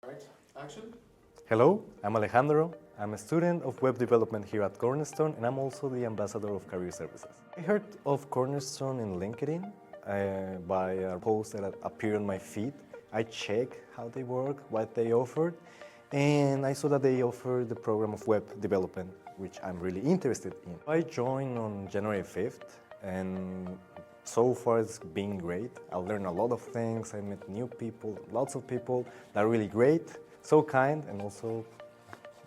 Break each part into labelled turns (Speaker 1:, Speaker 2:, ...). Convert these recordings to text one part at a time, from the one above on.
Speaker 1: Right, action.
Speaker 2: Hello, I'm Alejandro. I'm a student of web development here at Cornerstone, and I'm also the ambassador of career services. I heard of Cornerstone in LinkedIn by a post that appeared on my feed. I checked how they work, what they offered, and I saw that they offered the program of web development, which I'm really interested in. I joined on January 5th, and so far it's been great. I learned a lot of things, I met new people, lots of people that are really great, so kind, and also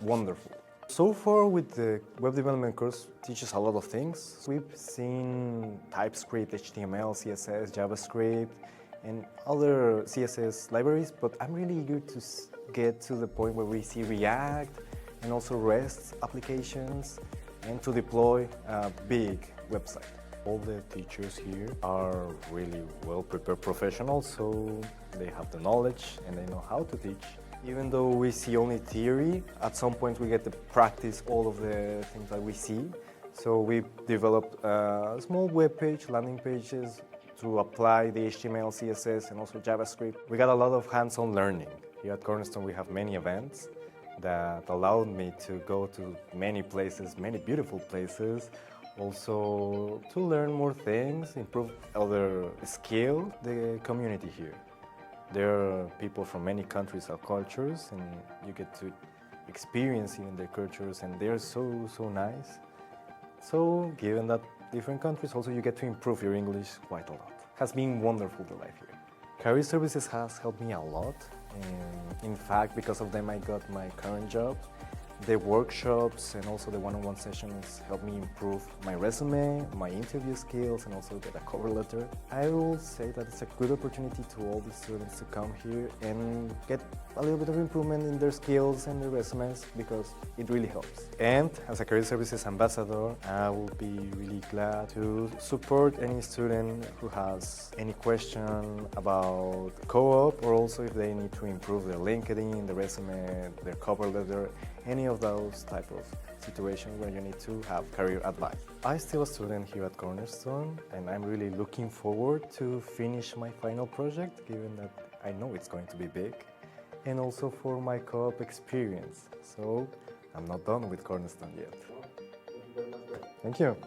Speaker 2: wonderful. So far with the web development course teaches a lot of things. We've seen TypeScript, HTML, CSS, JavaScript, and other CSS libraries, but I'm really eager to get to the point where we see React and also REST applications and to deploy a big website. All the teachers here are really well-prepared professionals, so they have the knowledge and they know how to teach. Even though we see only theory, at some point we get to practice all of the things that we see. So we developed a small web page, landing pages, to apply the HTML, CSS, and also JavaScript. We got a lot of hands-on learning. Here at Cornerstone we have many events that allowed me to go to many places, many beautiful places, also to learn more things, improve other skills, the community here. There are people from many countries or cultures, and you get to experience even their cultures, and they're so nice. So given that different countries, also you get to improve your English quite a lot. It has been wonderful to live here. Career services has helped me a lot, and in fact, because of them I got my current job. The workshops and also the one-on-one sessions helped me improve my resume, my interview skills, and also get a cover letter. I will say that it's a good opportunity to all the students to come here and get a little bit of improvement in their skills and their resumes, because it really helps. And as a career services ambassador, I will be really glad to support any student who has any question about co-op, or also if they need to improve their LinkedIn, their resume, their cover letter, any of those type of situations where you need to have career advice. I'm still a student here at Cornerstone, and I'm really looking forward to finish my final project, given that I know it's going to be big, and also for my co-op experience. So I'm not done with Cornerstone yet. Thank you.